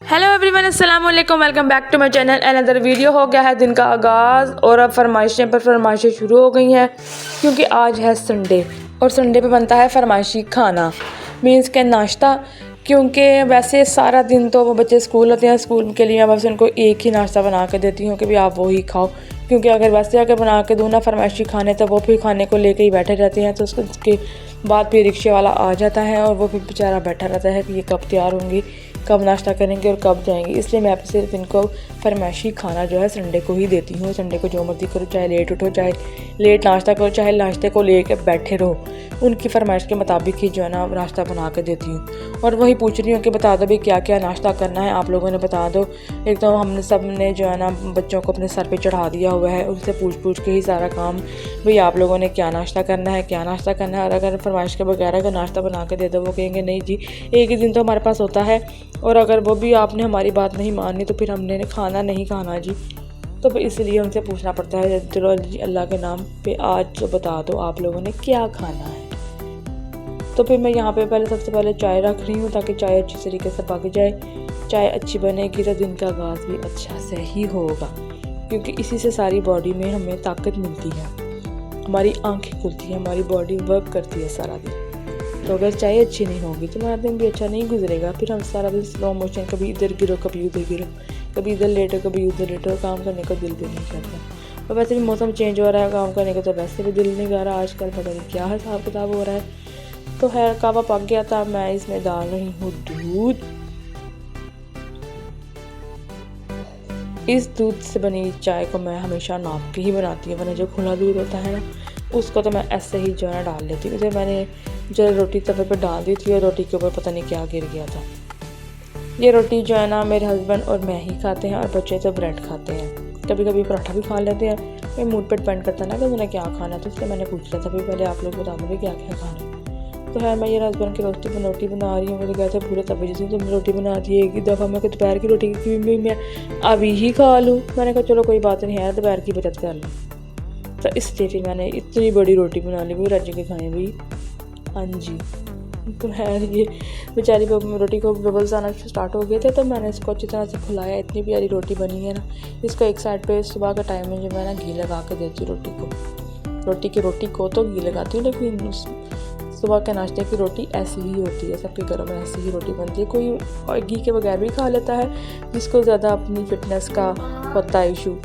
Hello everyone, अस्सलाम वालेकुम, welcome back to my channel. Another video. हो गया है दिन का आगाज़ और अब फरमाइशें पर फरमाइशें शुरू हो गई हैं क्योंकि आज है संडे और संडे पे बनता है फरमाइशी खाना, मीन्स के नाश्ता। क्योंकि वैसे सारा दिन तो वो बच्चे स्कूल होते हैं, स्कूल के लिए मैं बस उनको एक ही नाश्ता बना के देती हूँ कि भाई आप वही खाओ, क्योंकि अगर वैसे अगर बना के दूँ ना फरमाइशी खाने तो वो फिर खाने को लेके ही बैठे रहते हैं। तो उसके बाद फिर रिक्शे वाला आ जाता है और वो फिर बेचारा बैठा रहता है कि ये कब तैयार होंगी, कब नाश्ता करेंगे और कब जाएंगे। इसलिए मैं सिर्फ इनको फरमाइशी खाना जो है संडे को ही देती हूँ। संडे को जो मर्ज़ी करो, चाहे लेट उठो, चाहे लेट नाश्ता करो, चाहे नाश्ते को लेके बैठे रहो, उनकी फरमाइश के मुताबिक ही जो है ना नाश्ता बना के देती हूँ। और वही पूछ रही हूँ कि बता दो भाई क्या क्या नाश्ता करना है, आप लोगों ने बता दो। एक तो हमने सब ने जो है ना बच्चों को अपने सर पे चढ़ा दिया हुआ है, उससे पूछ के ही सारा काम भाई आप लोगों ने क्या नाश्ता करना है, क्या नाश्ता करना है। और अगर फरमाइश के बगैर अगर नाश्ता बना के दे दो, वो कहेंगे नहीं जी एक ही दिन तो हमारे पास होता है और अगर वो भी आपने हमारी बात नहीं मानी तो फिर हमने खाना नहीं खाना जी। तो इसलिए उनसे पूछना पड़ता है चलो जी अल्लाह के नाम पे आज तो बता दो आप लोगों ने क्या खाना है। तो फिर मैं यहाँ पे सबसे पहले चाय रख रही हूँ ताकि चाय अच्छी तरीके से पक जाए। चाय अच्छी बनेगी तो दिन का आगाज़ भी अच्छा से ही होगा, क्योंकि इसी से सारी बॉडी में हमें ताकत मिलती है, हमारी आंखें खुलती हैं, हमारी बॉडी वर्क करती है सारा दिन। तो अगर चाय अच्छी नहीं होगी तो हमारा दिन भी अच्छा नहीं गुजरेगा। फिर हम सारा दिन स्लो मोशन, कभी इधर गिरो कभी उधर गिरो, कभी इधर लेटो कभी उधर लेटो, काम करने का दिल भी नहीं करता। और वैसे भी मौसम चेंज हो रहा है, काम करने का तो वैसे भी दिल नहीं कर रहा। आजकल पता नहीं क्या हिसाब किताब हो रहा है। तो खैर कावा पक गया था, मैं इसमें डाल रही हूँ दूध। इस दूध से बनी चाय को मैं हमेशा नाप के ही बनाती हूँ, वरना जो खुला दूध होता है ना उसको तो मैं ऐसे ही जो है ना डाल लेती हूँ। इधर मैंने जो रोटी तवे पे डाल दी थी और रोटी के ऊपर पता नहीं क्या गिर गया था। ये रोटी जो है ना मेरे हस्बैंड और मैं ही खाते हैं और बच्चे तो ब्रेड खाते हैं, कभी कभी पराठा भी खा लेते हैं। ये मूड पे डिपेंड करता है ना कि उन्हें क्या खाना है। तो इसलिए मैंने पूछ लिया था भाई पहले आप लोग बता दो क्या क्या खाना है। तो है मैं ये हस्बैंड की रोटी बना रही हूँ। मुझे कहते हैं पूरे तवे जैसे तुम रोटी बना दी एक ही दफ़ा, मैं दोपहर की रोटी की भी मैं अभी ही खा लूँ। मैंने कहा चलो कोई बात नहीं है, दोपहर की बचत कर लूँ। तो इसलिए फिर मैंने इतनी बड़ी रोटी बना ली, भाई रज के खाएँ भाई। हाँ जी। तो है ये बेचारी रोटी को बबल्स आना स्टार्ट हो गए थे, तो मैंने इसको अच्छी तरह से फुलाया। इतनी प्यारी रोटी बनी है ना। इसको एक साइड पे सुबह का टाइम में जो मैं ना घी लगा के देती हूँ रोटी को तो घी लगाती हूँ, लेकिन सुबह के नाश्ते की रोटी ऐसी ही होती है, सबके घरों में ऐसी ही रोटी बनती है। कोई और घी के बगैर भी खा लेता है जिसको ज़्यादा अपनी फिटनेस का होता है इशू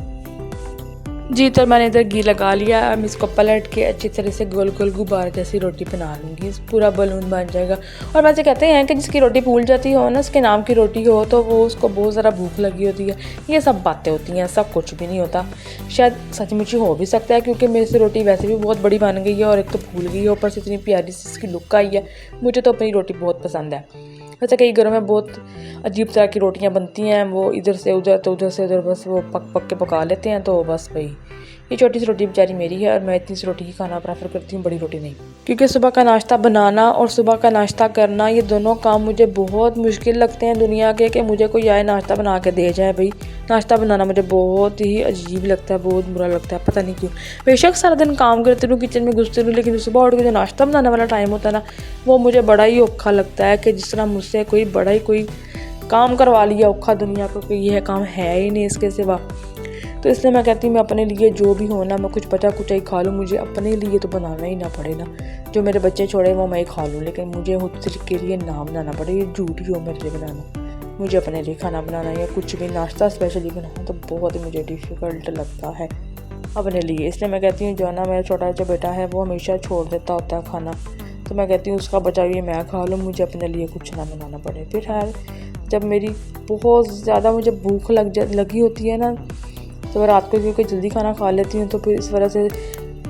जी। तो मैंने इधर घी लगा लिया। अब इसको पलट के अच्छी तरह से गोल गोल गुब्बारे जैसी रोटी बना लूँगी, पूरा बलून बन जाएगा। और वैसे कहते हैं कि जिसकी रोटी फूल जाती हो ना, उसके नाम की रोटी हो, तो वो उसको बहुत ज़्यादा भूख लगी होती है। ये सब बातें होती हैं, सब कुछ भी नहीं होता। शायद सचमुच हो भी सकता है, क्योंकि मेरे से रोटी वैसे भी बहुत बड़ी बन गई है और एक तो फूल गई है, ऊपर से इतनी प्यारी सी इसकी लुक आई है। मुझे तो अपनी रोटी बहुत पसंद है। वैसे कई घरों में बहुत अजीब तरह की रोटियां बनती हैं, वो इधर से उधर तो उधर से उधर बस वो पक के पका लेते हैं। तो बस भाई ये छोटी सी रोटी बेचारी मेरी है और मैं इतनी सी रोटी ही खाना प्रेफर करती हूँ, बड़ी रोटी नहीं। क्योंकि सुबह का नाश्ता बनाना और सुबह का नाश्ता करना, ये दोनों काम मुझे बहुत मुश्किल लगते हैं दुनिया के, कि मुझे कोई आए नाश्ता बना के दे जाए। भाई नाश्ता बनाना मुझे बहुत ही अजीब लगता है, बहुत बुरा लगता है, पता नहीं क्यों। बेशक सारा दिन काम करती रहूँ, किचन में घुसती रहूँ, लेकिन सुबह उठ के जो नाश्ता बनाने वाला टाइम होता है ना, वो मुझे बड़ा ही औखा लगता है। कि जिस तरह मुझसे कोई बड़ा ही कोई काम करवा लिया औखा दुनिया को, कि यह काम है ही नहीं इसके सिवा। तो इसलिए मैं कहती हूँ मैं अपने लिए जो भी हो ना, मैं कुछ बचा कुछ ही खा लूँ, मुझे अपने लिए तो बनाना ही ना पड़े ना। जो मेरे बच्चे छोड़े वो मैं ही खा लूँ, लेकिन मुझे खुद के लिए ना बनाना पड़े। ये झूठ ही हो मेरे लिए बनाना, मुझे अपने लिए खाना बनाना या कुछ भी नाश्ता स्पेशली बनाना तो बहुत ही मुझे डिफ़िकल्ट लगता है अपने लिए। इसलिए मैं कहती हूँ जो है ना मेरा छोटा जो बेटा है वो हमेशा छोड़ देता होता है खाना, तो मैं कहती हूँ उसका बचा हुआ मैं खा लूँ, मुझे अपने लिए कुछ ना बनाना पड़े। फिर खैर जब मेरी बहुत ज़्यादा मुझे भूख लगी होती है ना, तो मैं रात को क्योंकि जल्दी खाना खा लेती हूँ, तो फिर इस वजह से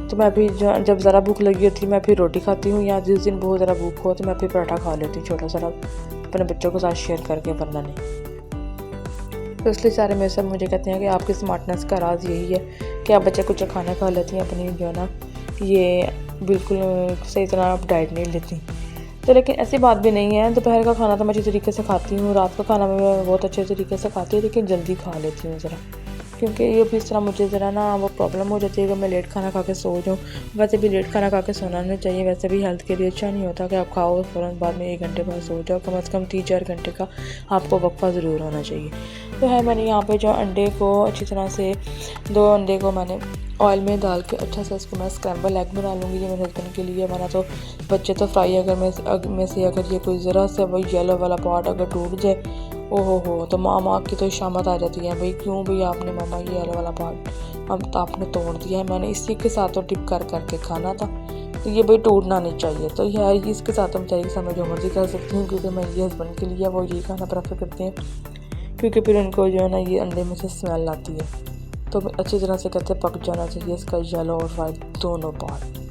तो मैं फिर जब ज़रा भूख लगी होती है मैं फिर रोटी खाती हूँ, या जिस दिन बहुत ज़्यादा भूख हो तो मैं फिर पराठा खा लेती हूँ छोटा सा अपने बच्चों के साथ शेयर करके, वरना नहीं। तो इसलिए सारे मेरे सब मुझे कहते हैं कि आपकी स्मार्टनेस का राज यही है कि आप बच्चे कुछ खाना खा लेती हैं, अपनी जो है ना ये बिल्कुल सही तरह आप डाइट नहीं लेती। तो लेकिन ऐसी बात भी नहीं है, दोपहर का खाना तो मैं अच्छी तरीके से खाती हूँ, रात का खाना मैं बहुत अच्छे तरीके से खाती हूँ, लेकिन जल्दी खा लेती हूँ ज़रा। क्योंकि ये भी इस तरह मुझे ज़रा ना वो प्रॉब्लम हो जाती है कि मैं लेट खाना खा के सो जाऊँ। वैसे भी लेट खाना खा के सोना नहीं चाहिए, वैसे भी हेल्थ के लिए अच्छा नहीं होता कि आप खाओ फ़ौरन बाद में 1 घंटे बाद सो जाओ। कम से कम 3-4 घंटे का आपको वक्फा ज़रूर होना चाहिए। तो है मैंने यहाँ पे जो अंडे को अच्छी तरह से 2 अंडे को मैंने ऑयल में डाल के अच्छा से इसको मैं स्क्रैम्बल एग बना लूँगी। ये मेरे हस्बैंड के लिए, वरना तो बच्चे तो फ्राई अगर में से अगर ये कोई ज़रा सा वो येलो वाला पार्ट अगर टूट जाए, ओहो हो, तो माँ की तो शामत आ जाती है, भाई क्यों भाई आपने मामा ये येलो वाला पार्ट हम तो आपने तोड़ दिया है, मैंने इसी के साथ तो डिप करके खाना था, तो ये भाई टूटना नहीं चाहिए। तो यार इसके साथ तो बेचारी समय जो मर्ज़ी कर सकती हूँ, क्योंकि मैं ये हस्बैंड के लिए वो यही खाना प्रेफर करते हैं, क्योंकि फिर उनको जो है ना ये अंडे में से स्मेल आती है। तो अच्छी तरह से कहते पक जाना चाहिए इसका येलो और वाइट दोनों पार्ट।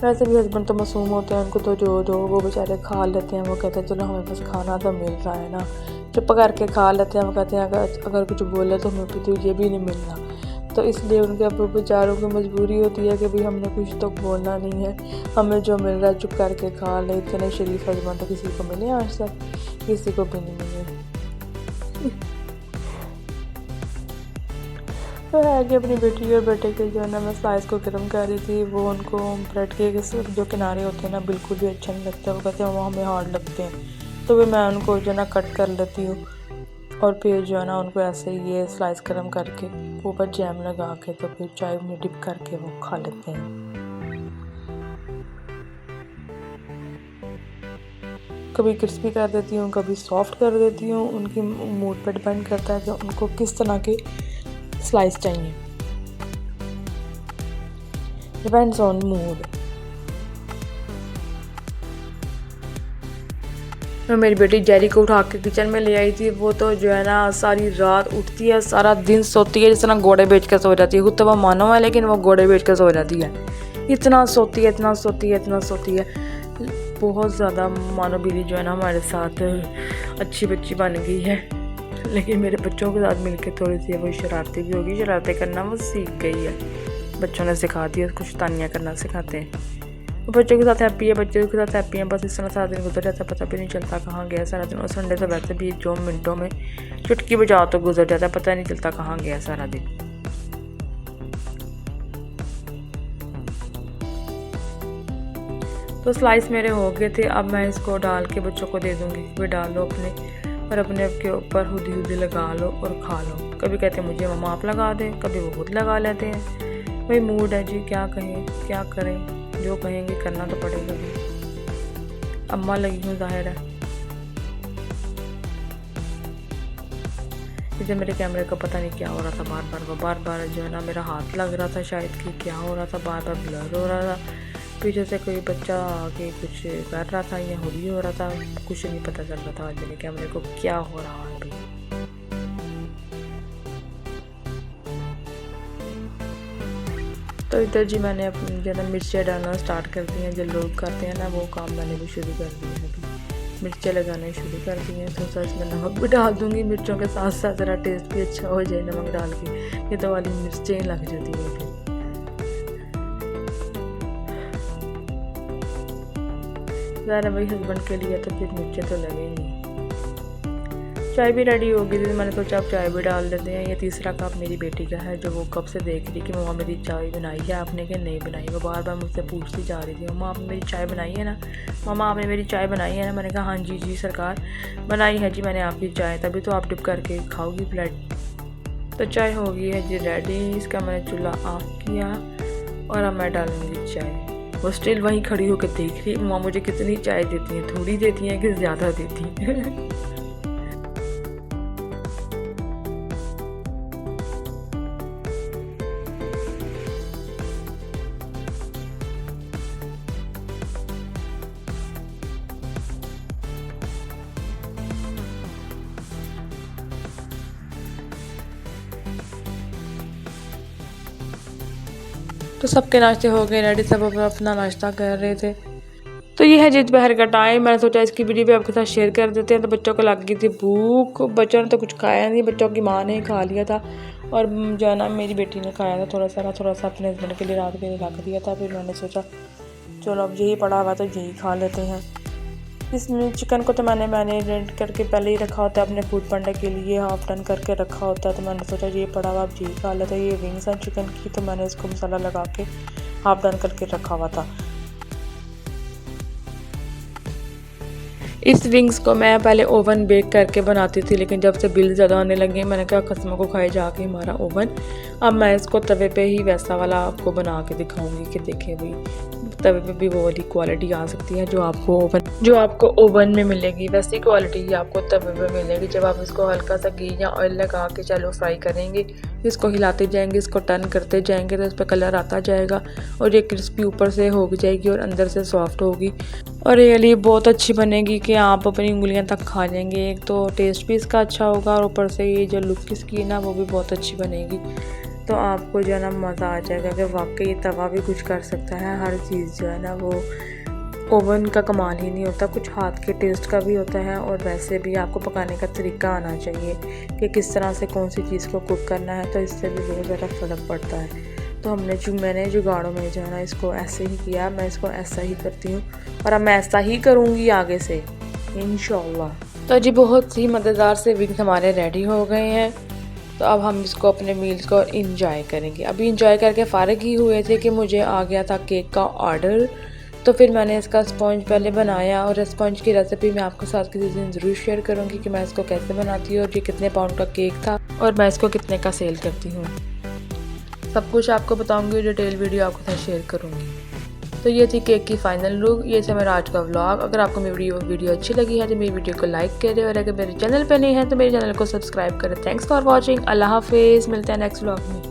वैसे भी हस्बैंड तो मासूम होते हैं, उनको तो जो जो वो बेचारे खा लेते हैं, वो कहते हैं चलो हमें बस खाना तो मिल रहा है ना, चुप करके खा लेते हैं। वो कहते हैं अगर कुछ बोले तो हमें भी तो ये भी नहीं मिलना, तो इसलिए उनके अब बेचारों की मजबूरी होती है कि भाई हमने कुछ तो बोलना नहीं है, हमें जो मिल रहा है चुप करके खा ले। इतने शरीफ हस्बैंड तो किसी को मिले आज तक, किसी को भी नहीं मिले। तो है कि अपनी बेटी और बेटे के जो है ना मैं स्लाइस को गर्म कर रही थी, वो उनको ब्रेड के जो किनारे होते हैं ना बिल्कुल भी अच्छा नहीं लगता, वो कहते हैं वो हमें हार्ड लगते हैं। तो फिर मैं उनको जो है ना कट कर लेती हूँ और फिर जो है ना उनको ऐसे ये स्लाइस गर्म करके ऊपर जैम लगा के तो फिर चाय में डिप करके वो खा लेते हैं। कभी क्रिस्पी कर देती हूँ, कभी सॉफ्ट कर देती हूँ, उनकी मूड पर डिपेंड करता है कि उनको किस तरह के स्लाइस चाहिए, डिपेंड्स ऑन मूड। मैं मेरी बेटी जेरी को उठा के किचन में ले आई थी, वो तो जो है ना सारी रात उठती है, सारा दिन सोती है, जिस तरह घोड़े बेच कर सो जाती है। खुद तो वो मानो है लेकिन वो घोड़े बेच कर सो जाती है, इतना सोती है, इतना सोती है, इतना सोती है, बहुत ज़्यादा। मानो बिल्ली जो है ना हमारे साथ अच्छी बच्ची बन गई है, लेकिन मेरे बच्चों के साथ मिलकर थोड़ी सी वो शरारती भी होगी, शरारतें करना वो सीख गई है, बच्चों ने सिखा दिया, कुछ तानियाँ करना सिखाते हैं। बच्चों के साथ हैप्पी है, बच्चों के साथ हैप्पी है, बस इस तरह सारा दिन गुजर जाता है, पता भी नहीं चलता कहाँ गया सारा दिन। और संडे तो वैसे भी जो मिनटों में चुटकी बजाओ तो गुजर जाता है, पता नहीं चलता कहाँ गया सारा दिन। तो स्लाइस मेरे हो गए थे, अब मैं इसको डाल के बच्चों को दे दूँगी, वे डाल लो अपने और अपने के ऊपर हुदी लगा लो और खा लो। कभी कहते मुझे मम्मा आप लगा दें, कभी वो खुद लगा लेते हैं, भाई मूड है जी, क्या कहें क्या करें, जो कहेंगे करना तो पड़ेगा भी, अम्मा लगी हूँ जाहिर है। इधर मेरे कैमरे का पता नहीं क्या हो रहा था, बार बार जो है ना मेरा हाथ लग रहा था, शायद कि क्या हो रहा था, बार बार ब्लर हो रहा था, पीछे से कोई बच्चा आके कुछ कर रहा था या होली हो रहा था, कुछ नहीं पता चल रहा था आज मेरे कैमरे को क्या हो रहा है अभी। तो इधर जी मैंने अपनी जो है ना मिर्चें डालना स्टार्ट कर दी हैं, जो लोग करते हैं ना वो काम मैंने भी शुरू कर दिया है, अभी मिर्चें लगाना शुरू कर दी हैं। तो इसमें नमक भी डाल दूँगी, मिर्चों के साथ साथ ज़रा टेस्ट भी अच्छा हो जाए नमक डाल के, ये तो वाली मिर्चें लग जाती हैं फिर। ज़रा भाई हस्बैंड के लिए तो फिर मिर्चें तो लगेंगी। चाय भी रेडी हो गई थी, मैंने सोचा अब चाय भी डाल देते हैं। ये तीसरा कप मेरी बेटी का है, जो वो कब से देख रही कि मम्मा मेरी चाय बनाई है आपने कि नहीं बनाई। वो बार बार मुझसे पूछती जा रही थी, मम्मा आपने मेरी चाय बनाई है ना, मम्मा आपने मेरी चाय बनाई है ना। मैंने कहा हाँ जी जी सरकार बनाई है जी मैंने आपकी चाय, तभी तो आप डिप करके खाओगी ब्रेड। तो चाय हो गई है जी रेडी, इसका मैंने चूल्हा ऑफ किया और अब मैं डालूँगी चाय। वो स्टिल वहीं खड़ी होकर देख रही, मम्मा मुझे कितनी चाय देती हैं, थोड़ी देती हैं कि ज़्यादा देती हैं। तो सबके नाश्ते हो गए रेडी, सब अपना नाश्ता कर रहे थे। तो ये है जी दोपहर का टाइम, मैंने सोचा इसकी वीडियो भी आपके साथ शेयर कर देते हैं। तो बच्चों को लग गई थी भूख, बच्चों ने तो कुछ खाया नहीं, बच्चों की माँ ने खा लिया था और जो है ना मेरी बेटी ने खाया था थोड़ा सा अपने हस्बैंड के लिए रात के लिए रख दिया था। फिर मैंने सोचा चलो अब यही पड़ा हुआ तो यही खा लेते हैं। इसमें चिकन को तो मैंने मैरिनेट करके पहले ही रखा होता है अपने फूड पांडा के लिए, हाफ डन करके रखा होता है। तो मैंने सोचा ये पड़ा हुआ अब जी खा लेता है। ये विंग्स हैं चिकन की, तो मैंने इसको मसाला लगा के हाफ डन करके रखा हुआ था। इस विंग्स को मैं पहले ओवन बेक करके बनाती थी, लेकिन जब से बिल ज़्यादा आने लगे मैंने कहा कस्टमर को खाए जाके हमारा ओवन। अब मैं इसको तवे पे ही वैसा वाला आपको बना के दिखाऊंगी कि देखें भाई तवे पे भी वो वाली क्वालिटी आ सकती है जो आपको ओवन में मिलेगी, वैसी क्वालिटी ही आपको तवे पे मिलेगी। जब आप इसको हल्का सा घी या ऑयल लगा के चलो फ्राई करेंगे, इसको हिलाते जाएंगे, इसको टर्न करते जाएंगे तो इस पर कलर आता जाएगा और ये क्रिस्पी ऊपर से हो जाएगी और अंदर से सॉफ्ट होगी और ये लिए बहुत अच्छी बनेगी कि आप अपनी उंगलियां तक खा लेंगे। एक तो टेस्ट भी इसका अच्छा होगा और ऊपर से ये जो लुक इसकी है ना वो भी बहुत अच्छी बनेगी। तो आपको जो है ना मज़ा आ जाएगा कि वाकई तवा भी कुछ कर सकता है। हर चीज़ जो है ना वो ओवन का कमाल ही नहीं होता, कुछ हाथ के टेस्ट का भी होता है और वैसे भी आपको पकाने का तरीका आना चाहिए कि किस तरह से कौन सी चीज़ को कुक करना है, तो इससे भी बहुत ज़्यादा फ़र्क पड़ता है। तो मैंने जुगाड़ों में जो है ना इसको ऐसे ही किया, मैं इसको ऐसा ही करती हूँ और अब मैं ऐसा ही करूँगी आगे से इंशाल्लाह। तो जी बहुत ही मज़ेदार से विंग्स हमारे रेडी हो गए हैं। तो अब हम इसको अपने मील को इंजॉय करेंगे। अभी इंजॉय करके फ़ारिग ही हुए थे कि मुझे आ गया था केक का ऑर्डर। तो फिर मैंने इसका स्पॉन्ज पहले बनाया और स्पॉन्ज की रेसिपी मैं आपके साथ किसी दिन ज़रूर शेयर करूँगी कि मैं इसको कैसे बनाती हूँ और ये कितने पाउंड का केक था और मैं इसको कितने का सेल करती हूँ। सब कुछ आपको बताऊँगी, डिटेल वीडियो आपके साथ शेयर करूँगी। तो ये थी केक की फाइनल लुक, ये था मेरा आज का व्लॉग। अगर आपको मेरी वीडियो अच्छी लगी है तो मेरी वीडियो को लाइक करें और अगर मेरे चैनल पे नहीं है तो मेरे चैनल को सब्सक्राइब करें। Thanks for watching. अल्लाह हाफिज़, मिलते हैं नेक्स्ट व्लॉग में।